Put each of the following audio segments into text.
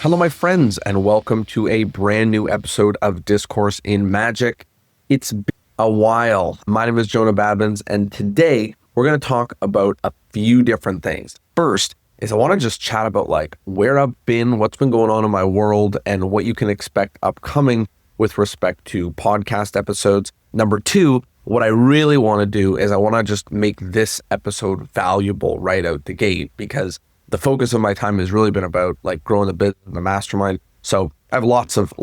Hello, my friends, and welcome to a brand new episode of Discourse in Magic. It's been a while. My name is Jonah Babins, and today we're going to talk about a few different things. First is I want to just chat about where I've been, what's been going on in my world, and what you can expect upcoming with respect to podcast episodes. Number two, what I really want to do is I want to just make this episode valuable right out the gate, because the focus of my time has really been about growing the business, the mastermind. So I have lots of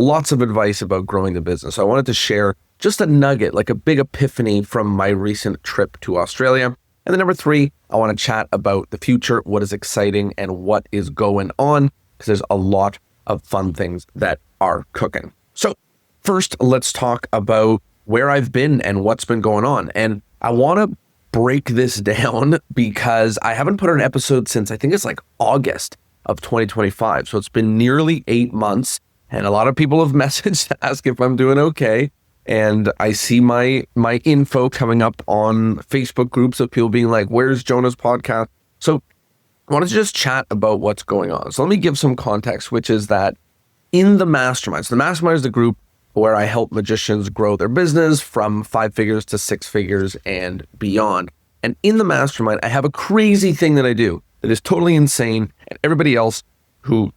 advice about growing the business. So I wanted to share just a nugget, like a big epiphany from my recent trip to Australia. And then number three, I want to chat about the future, what is exciting and what is going on, because there's a lot of fun things that are cooking. So first, let's talk about where I've been and what's been going on. And I want to break this down because I haven't put an episode since I think it's August of 2025. So it's been nearly 8 months, and a lot of people have messaged to ask if I'm doing okay. And I see my info coming up on Facebook groups of people being like, where's Jonah's podcast? So I wanted to just chat about what's going on. So let me give some context, which is that in the mastermind, so the mastermind is the group where I help magicians grow their business from 5 figures to 6 figures and beyond. And in the mastermind, I have a crazy thing that I do that is totally insane. And everybody else who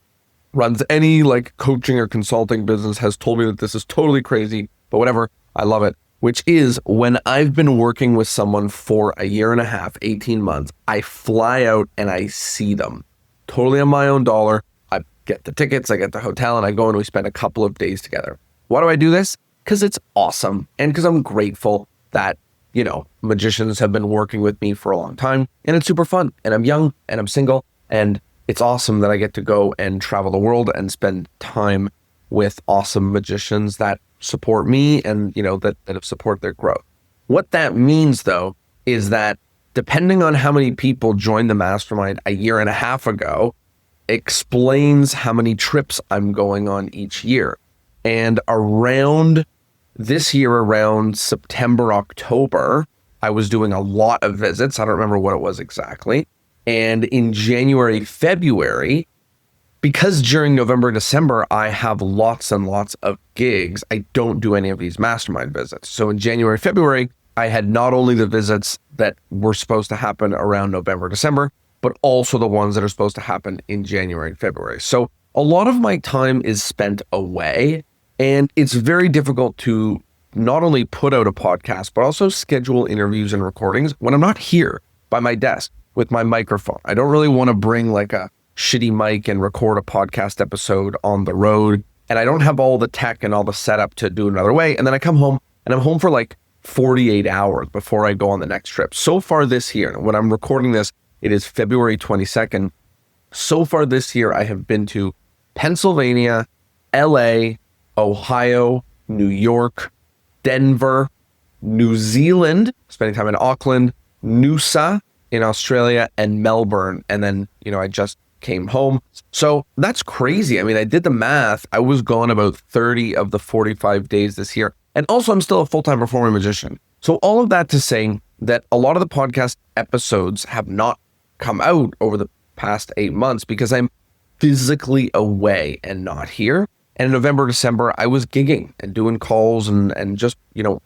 runs any coaching or consulting business has told me that this is totally crazy, but whatever, I love it. Which is when I've been working with someone for a year and a half, 18 months, I fly out and I see them totally on my own dollar. I get the tickets, I get the hotel, and I go and we spend a couple of days together. Why do I do this? Because it's awesome, and because I'm grateful that, magicians have been working with me for a long time, and it's super fun, and I'm young, and I'm single, and it's awesome that I get to go and travel the world and spend time with awesome magicians that support me and, that have support their growth. What that means, though, is that depending on how many people joined the mastermind a year and a half ago, explains how many trips I'm going on each year. And around this year, around September, October, I was doing a lot of visits. I don't remember what it was exactly. And in January, February, because during November, December, I have lots and lots of gigs, I don't do any of these mastermind visits. So in January, February, I had not only the visits that were supposed to happen around November, December, but also the ones that are supposed to happen in January and February. So a lot of my time is spent away. And it's very difficult to not only put out a podcast, but also schedule interviews and recordings when I'm not here by my desk with my microphone. I don't really want to bring a shitty mic and record a podcast episode on the road. And I don't have all the tech and all the setup to do it another way. And then I come home and I'm home for 48 hours before I go on the next trip. So far this year, when I'm recording this, it is February 22nd. So far this year, I have been to Pennsylvania, LA, Ohio, New York, Denver, New Zealand, spending time in Auckland, Noosa in Australia, and Melbourne. And then, I just came home. So that's crazy. I mean, I did the math. I was gone about 30 of the 45 days this year. And also, I'm still a full-time performing magician. So all of that to say that a lot of the podcast episodes have not come out over the past 8 months because I'm physically away and not here. And in November, December, I was gigging and doing calls and just,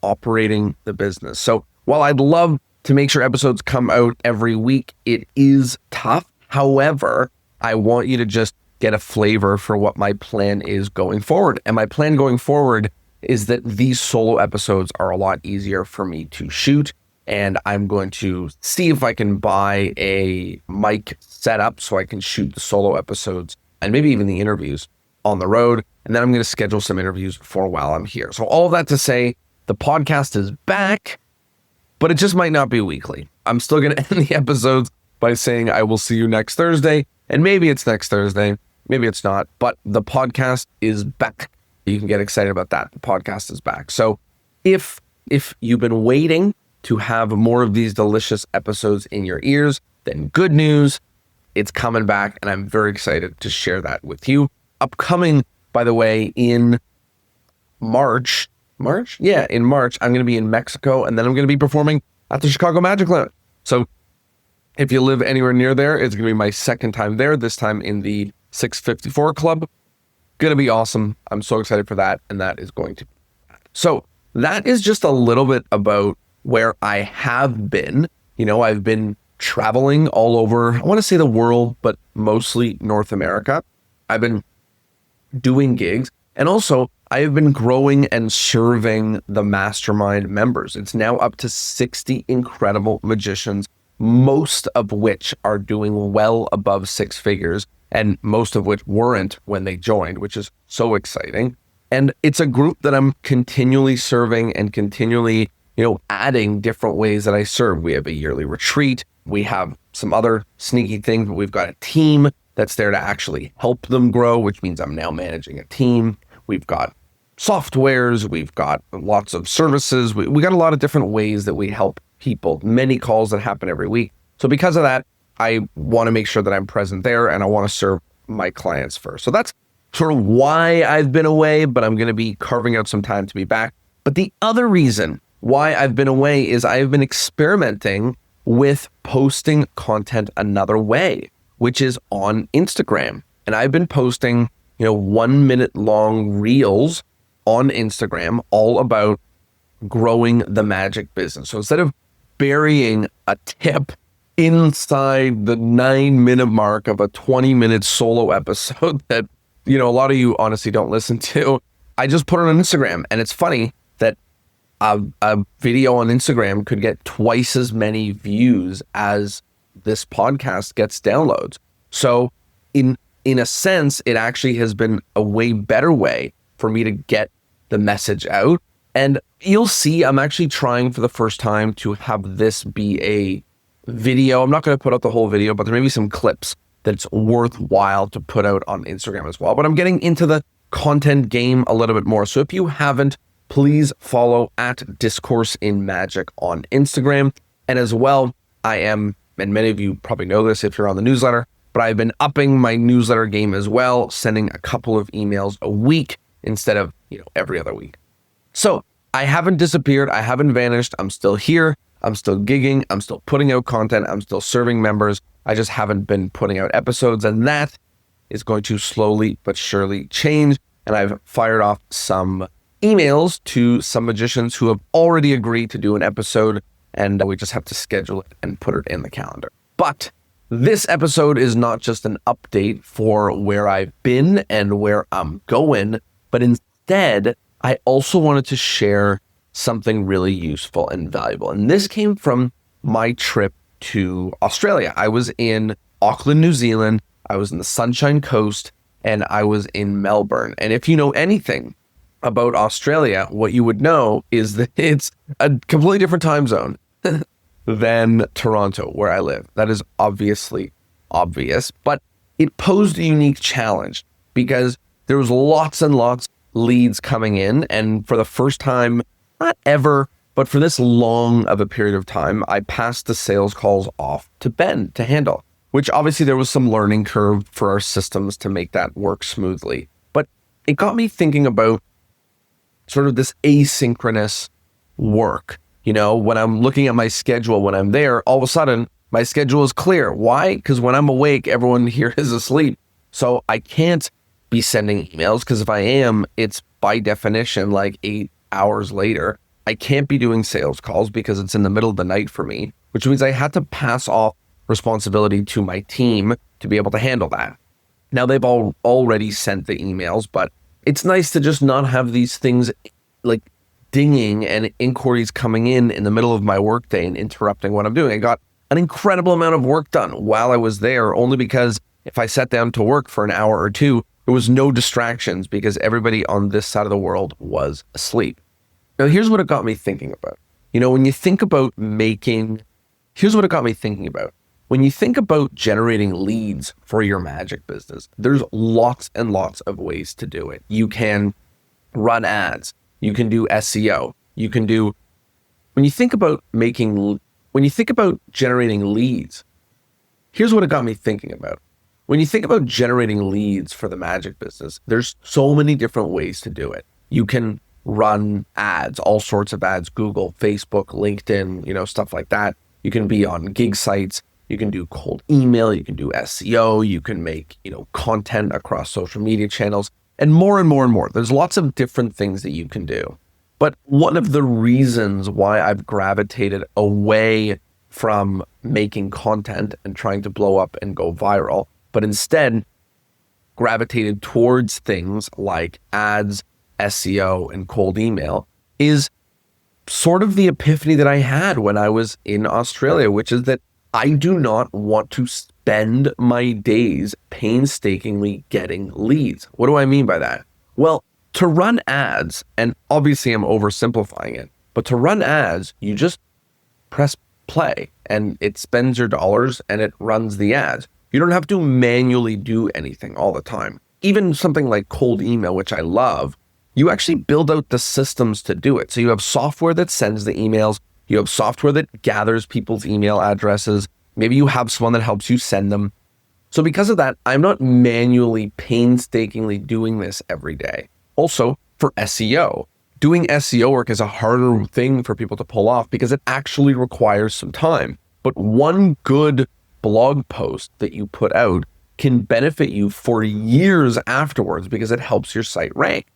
operating the business. So while I'd love to make sure episodes come out every week, it is tough. However, I want you to just get a flavor for what my plan is going forward. And my plan going forward is that these solo episodes are a lot easier for me to shoot. And I'm going to see if I can buy a mic setup so I can shoot the solo episodes and maybe even the interviews on the road. And then I'm going to schedule some interviews for while I'm here. So all of that to say, the podcast is back, but it just might not be weekly. I'm still going to end the episodes by saying I will see you next Thursday. And maybe it's next Thursday, maybe it's not, but the podcast is back. You can get excited about that. The podcast is back. So if you've been waiting to have more of these delicious episodes in your ears, then good news, it's coming back. And I'm very excited to share that with you. Upcoming, by the way, in March, in March, I'm going to be in Mexico, and then I'm going to be performing at the Chicago Magic Lounge. So if you live anywhere near there, it's going to be my second time there, this time in the 654 Club. going to be awesome. I'm so excited for that. And that is going to. So that is just a little bit about where I have been. I've been traveling all over, I want to say the world, but mostly North America. I've been doing gigs, and also I have been growing and serving the mastermind members. It's now up to 60 incredible magicians, most of which are doing well above six figures, and most of which weren't when they joined, which is so exciting. And it's a group that I'm continually serving and continually, adding different ways that I serve. We have a yearly retreat. We have some other sneaky things, but we've got a team that's there to actually help them grow, which means I'm now managing a team. We've got softwares. We've got lots of services. We got a lot of different ways that we help people, many calls that happen every week. So because of that, I want to make sure that I'm present there, and I want to serve my clients first. So that's sort of why I've been away, but I'm going to be carving out some time to be back. But the other reason why I've been away is I've been experimenting with posting content another way, which is on Instagram. And I've been posting, 1 minute long reels on Instagram all about growing the magic business. So instead of burying a tip inside the 9-minute mark of a 20-minute solo episode that a lot of you honestly don't listen to, I just put it on Instagram. And it's funny that a video on Instagram could get twice as many views as this podcast gets downloads. So in a sense, it actually has been a way better way for me to get the message out. And you'll see, I'm actually trying for the first time to have this be a video. I'm not going to put out the whole video, but there may be some clips that's worthwhile to put out on Instagram as well. But I'm getting into the content game a little bit more. So if you haven't, please follow at Discourse in Magic on Instagram. And as well, I am, and many of you probably know this if you're on the newsletter, but I've been upping my newsletter game as well, sending a couple of emails a week instead of, every other week. So I haven't disappeared. I haven't vanished. I'm still here. I'm still gigging. I'm still putting out content. I'm still serving members. I just haven't been putting out episodes, and that is going to slowly but surely change. And I've fired off some emails to some magicians who have already agreed to do an episode, and we just have to schedule it and put it in the calendar. But this episode is not just an update for where I've been and where I'm going, but instead, I also wanted to share something really useful and valuable. And this came from my trip to Australia. I was in Auckland, New Zealand. I was in the Sunshine Coast, and I was in Melbourne. And if you know anything about Australia, what you would know is that it's a completely different time zone than Toronto, where I live. That is obviously obvious, but it posed a unique challenge because there was lots and lots leads coming in. And for the first time, not ever, but for this long of a period of time, I passed the sales calls off to Ben to handle, which obviously there was some learning curve for our systems to make that work smoothly. But it got me thinking about sort of this asynchronous work. When I'm looking at my schedule, when I'm there, all of a sudden my schedule is clear. Why? Because when I'm awake, everyone here is asleep. So I can't be sending emails, because if I am, it's by definition like 8 hours later. I can't be doing sales calls because it's in the middle of the night for me, which means I had to pass off responsibility to my team to be able to handle that. Now they've already sent the emails, but it's nice to just not have these things like dinging and inquiries coming in the middle of my workday and interrupting what I'm doing. I got an incredible amount of work done while I was there, only because if I sat down to work for an hour or two, there was no distractions because everybody on this side of the world was asleep. Now, here's what it got me thinking about. When you think about here's what it got me thinking about. When you think about generating leads for your magic business, there's lots and lots of ways to do it. You can run ads. You can do SEO. When you think about generating leads, here's what it got me thinking about. When you think about generating leads for the magic business, there's so many different ways to do it. You can run ads, all sorts of ads, Google, Facebook, LinkedIn, stuff like that. You can be on gig sites. You can do cold email. You can do SEO. You can make, content across social media channels. and more and more and more. There's lots of different things that you can do. But one of the reasons why I've gravitated away from making content and trying to blow up and go viral, but instead gravitated towards things like ads, SEO, and cold email is sort of the epiphany that I had when I was in Australia, which is that I do not want to spend my days painstakingly getting leads. What do I mean by that? Well, to run ads, and obviously I'm oversimplifying it, but to run ads, you just press play and it spends your dollars and it runs the ads. You don't have to manually do anything all the time. Even something like cold email, which I love, you actually build out the systems to do it. So you have software that sends the emails. You have software that gathers people's email addresses. Maybe you have someone that helps you send them. So because of that, I'm not manually, painstakingly doing this every day. Also, for SEO, doing SEO work is a harder thing for people to pull off because it actually requires some time. But one good blog post that you put out can benefit you for years afterwards because it helps your site rank.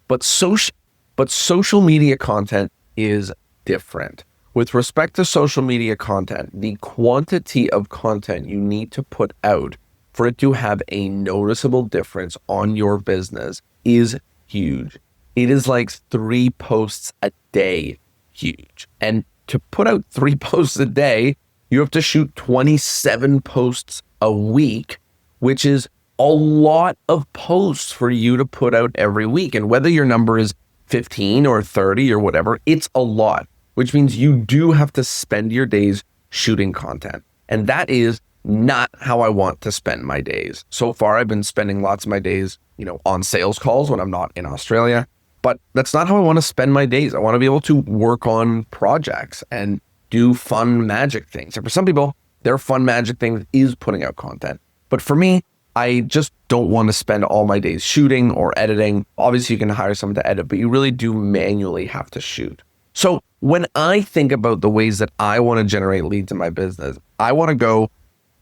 But social media content is different. With respect to social media content, the quantity of content you need to put out for it to have a noticeable difference on your business is huge. It is like 3 posts a day huge. And to put out 3 posts a day, you have to shoot 27 posts a week, which is a lot of posts for you to put out every week. And whether your number is 15 or 30 or whatever, it's a lot, which means you do have to spend your days shooting content. And that is not how I want to spend my days. So far, I've been spending lots of my days, on sales calls when I'm not in Australia, but that's not how I want to spend my days. I want to be able to work on projects and do fun magic things. And for some people, their fun magic thing is putting out content. But for me, I just don't want to spend all my days shooting or editing. Obviously, you can hire someone to edit, but you really do manually have to shoot. So when I think about the ways that I want to generate leads in my business, I want to go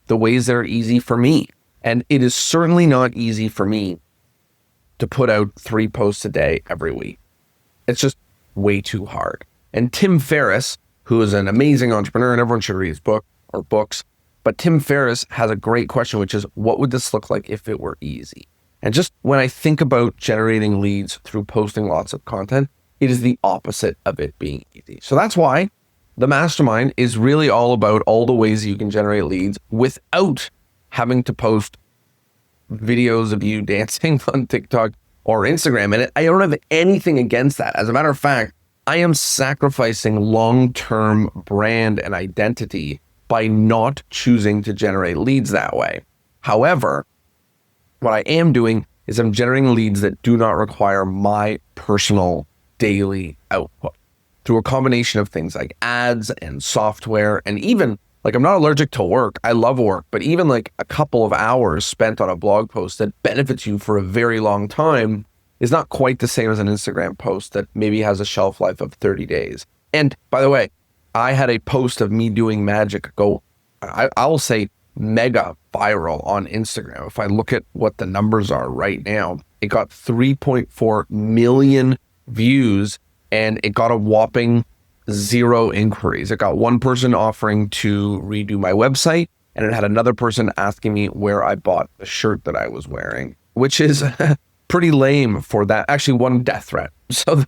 the ways that are easy for me. And it is certainly not easy for me to put out 3 posts a day every week. It's just way too hard. And Tim Ferriss, who is an amazing entrepreneur, and everyone should read his book or books, but Tim Ferriss has a great question, which is, what would this look like if it were easy? And just when I think about generating leads through posting lots of content, it is the opposite of it being easy. So that's why the mastermind is really all about all the ways you can generate leads without having to post videos of you dancing on TikTok or Instagram. And I don't have anything against that. As a matter of fact, I am sacrificing long-term brand and identity by not choosing to generate leads that way. However, what I am doing is I'm generating leads that do not require my personal daily output through a combination of things like ads and software. And even like, I'm not allergic to work. I love work, but even like a couple of hours spent on a blog post that benefits you for a very long time is not quite the same as an Instagram post that maybe has a shelf life of 30 days. And by the way, I had a post of me doing magic go, I will say mega viral on Instagram. If I look at what the numbers are right now, it got 3.4 million views and it got a whopping 0 inquiries. It got 1 person offering to redo my website, and it had another person asking me where I bought the shirt that I was wearing, which is pretty lame for that. Actually, 1 death threat. So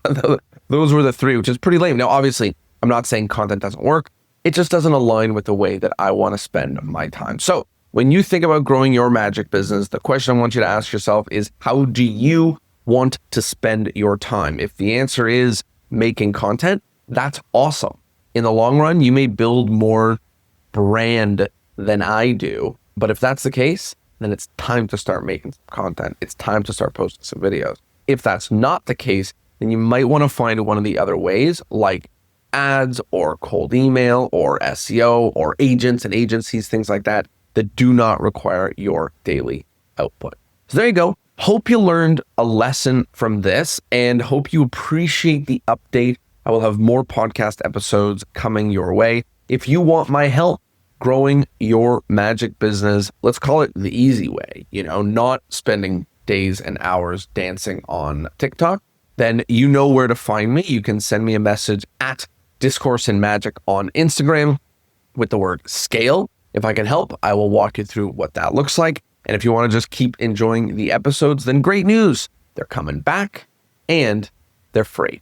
those were the 3, which is pretty lame. Now, obviously, I'm not saying content doesn't work. It just doesn't align with the way that I want to spend my time. So when you think about growing your magic business, the question I want you to ask yourself is, how do you want to spend your time? If the answer is making content, that's awesome. In the long run, you may build more brand than I do. But if that's the case, then it's time to start making some content. It's time to start posting some videos. If that's not the case, then you might want to find one of the other ways, like ads or cold email or SEO or agents and agencies, things like that, that do not require your daily output. So there you go. Hope you learned a lesson from this and hope you appreciate the update. I will have more podcast episodes coming your way. If you want my help growing your magic business, let's call it the easy way, not spending days and hours dancing on TikTok, then you know where to find me. You can send me a message at Discourse in Magic on Instagram with the word scale. If I can help, I will walk you through what that looks like. And if you want to just keep enjoying the episodes, then great news. They're coming back and they're free.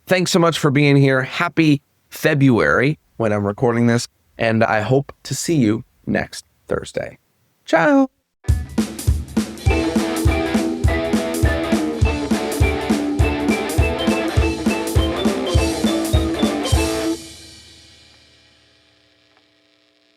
Thanks so much for being here. Happy February when I'm recording this. And I hope to see you next Thursday. Ciao.